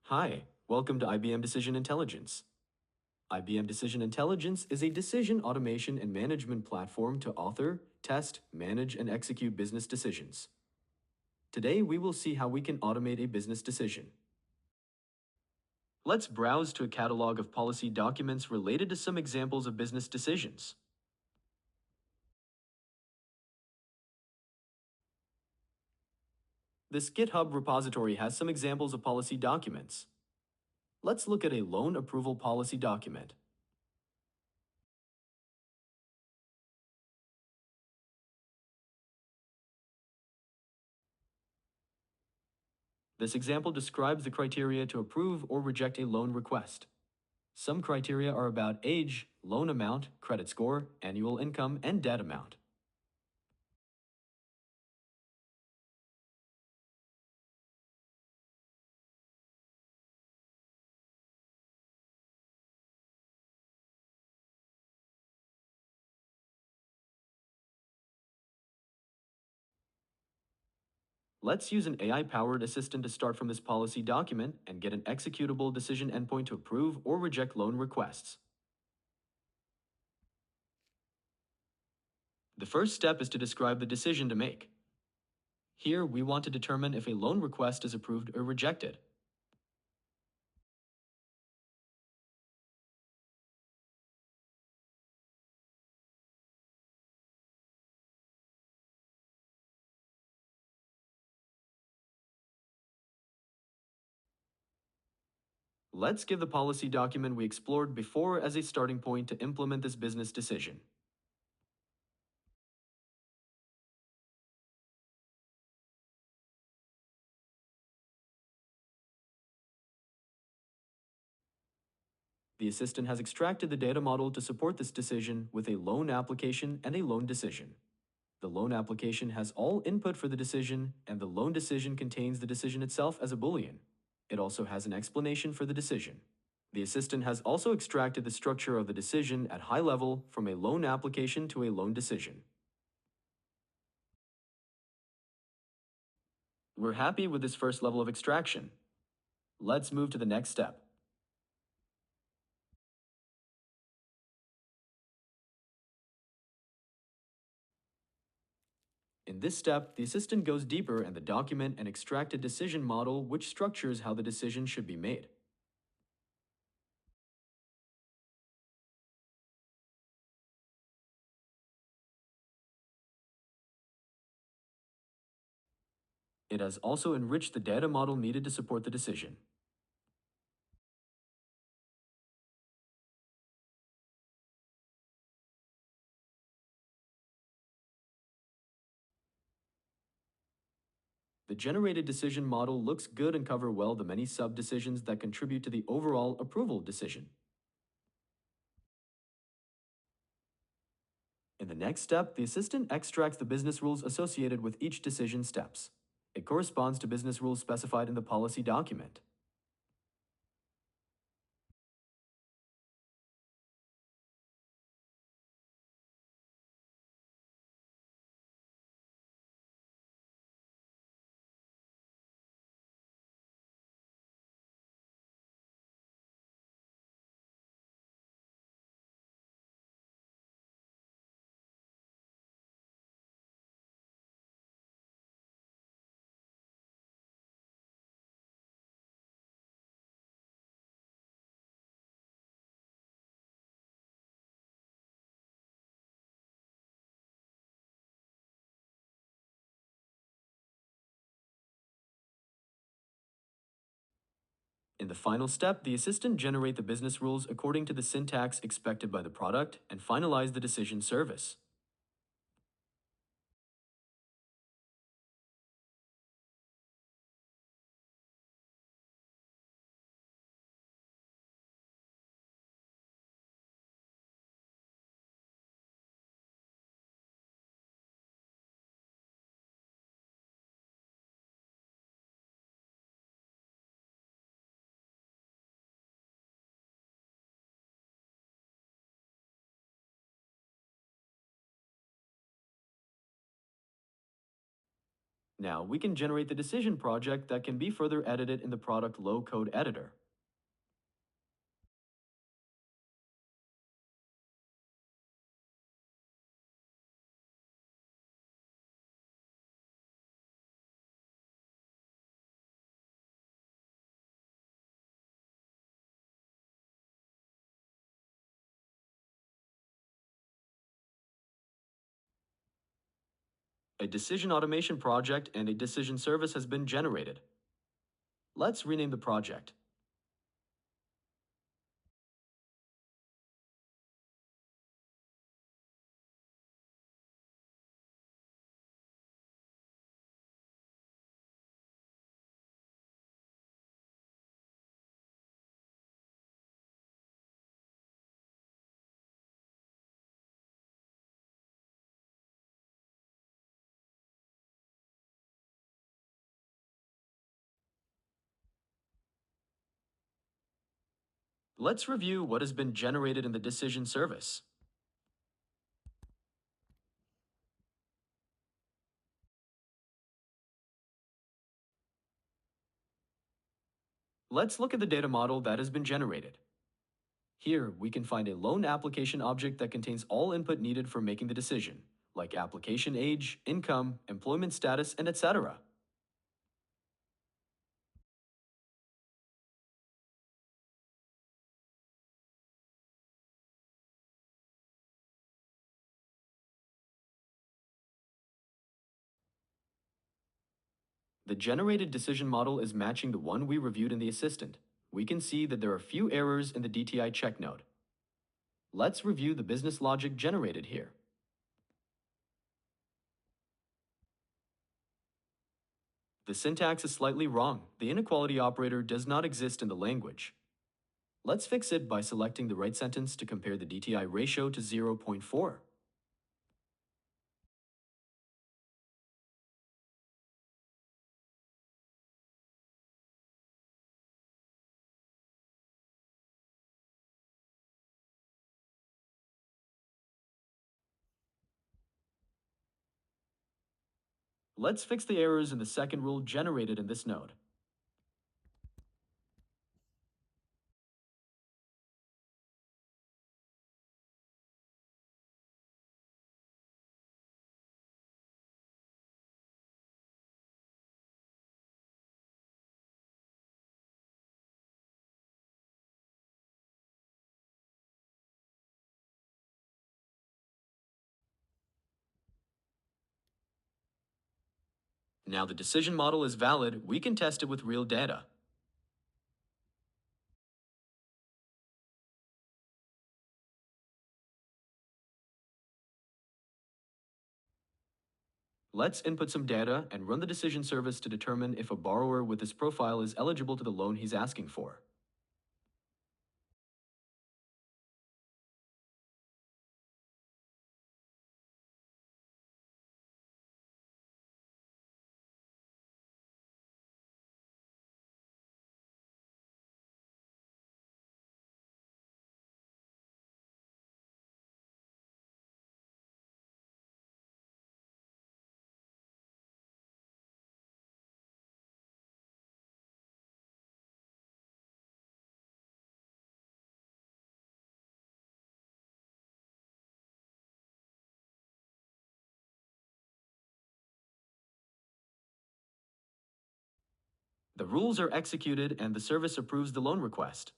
Hi, welcome to IBM Decision Intelligence. IBM Decision Intelligence is a decision automation and management platform to author, test, manage, and execute business decisions. Today, we will see how we can automate a business decision. Let's browse to a catalog of policy documents related to some examples of business decisions. This GitHub repository has some examples of policy documents. Let's look at a loan approval policy document. This example describes the criteria to approve or reject a loan request. Some criteria are about age, loan amount, credit score, annual income, and debt amount. Let's use an AI-powered assistant to start from this policy document and get an executable decision endpoint to approve or reject loan requests. The first step is to describe the decision to make. Here, we want to determine if a loan request is approved or rejected. Let's give the policy document we explored before as a starting point to implement this business decision. The assistant has extracted the data model to support this decision with a loan application and a loan decision. The loan application has all input for the decision, and the loan decision contains the decision itself as a Boolean. It also has an explanation for the decision. The assistant has also extracted the structure of the decision at high level from a loan application to a loan decision. We're happy with this first level of extraction. Let's move to the next step. In this step, the assistant goes deeper in the document and extract a decision model which structures how the decision should be made. It has also enriched the data model needed to support the decision. The generated decision model looks good and cover well the many sub-decisions that contribute to the overall approval decision. In the next step, the assistant extracts the business rules associated with each decision steps. It corresponds to business rules specified in the policy document. In the final step, the assistant generates the business rules according to the syntax expected by the product and finalize the decision service. Now, we can generate the decision project that can be further edited in the product low-code editor. A decision automation project and a decision service has been generated. Let's rename the project. Let's review what has been generated in the decision service. Let's look at the data model that has been generated. Here, we can find a loan application object that contains all input needed for making the decision, like application age, income, employment status, and etc. The generated decision model is matching the one we reviewed in the assistant. We can see that there are few errors in the DTI check node. Let's review the business logic generated here. The syntax is slightly wrong. The inequality operator does not exist in the language. Let's fix it by selecting the right sentence to compare the DTI ratio to 0.4. Let's fix the errors in the second rule generated in this node. Now the decision model is valid, we can test it with real data. Let's input some data and run the decision service to determine if a borrower with this profile is eligible to the loan he's asking for. The rules are executed and the service approves the loan request.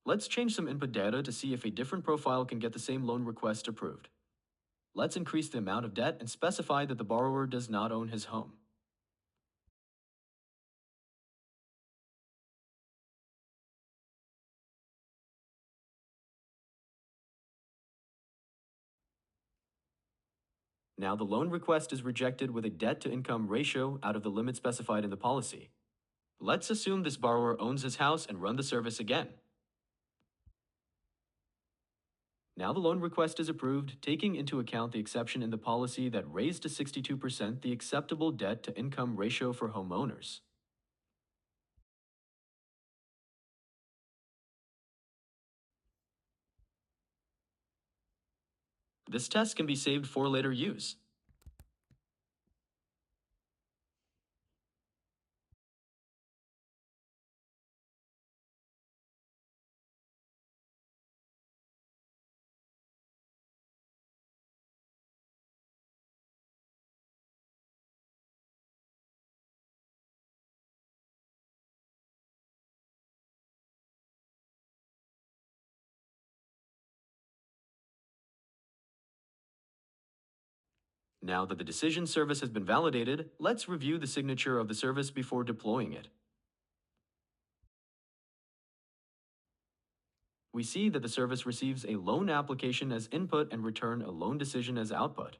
Let's change some input data to see if a different profile can get the same loan request approved. Let's increase the amount of debt and specify that the borrower does not own his home. Now the loan request is rejected with a debt-to-income ratio out of the limit specified in the policy. Let's assume this borrower owns his house and run the service again. Now the loan request is approved, taking into account the exception in the policy that raised to 62% the acceptable debt-to-income ratio for homeowners. This test can be saved for later use. Now that the decision service has been validated, let's review the signature of the service before deploying it. We see that the service receives a loan application as input and return a loan decision as output.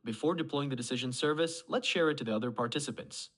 Before deploying the decision service, let's share it to the other participants.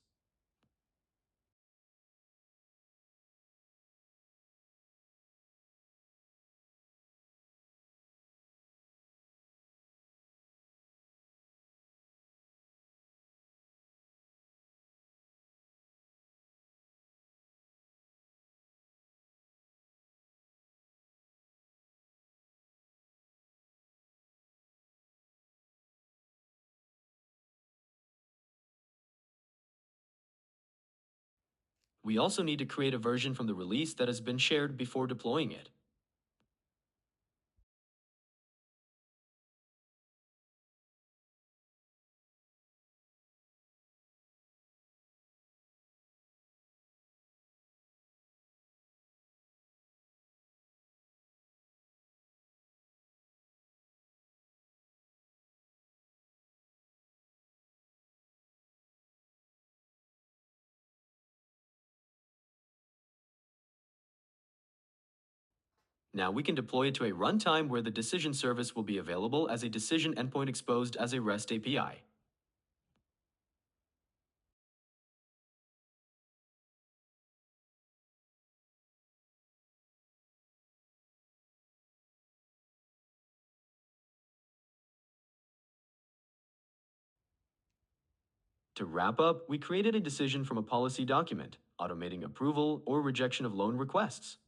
We also need to create a version from the release that has been shared before deploying it. Now we can deploy it to a runtime where the decision service will be available as a decision endpoint exposed as a REST API. To wrap up, we created a decision from a policy document, automating approval or rejection of loan requests.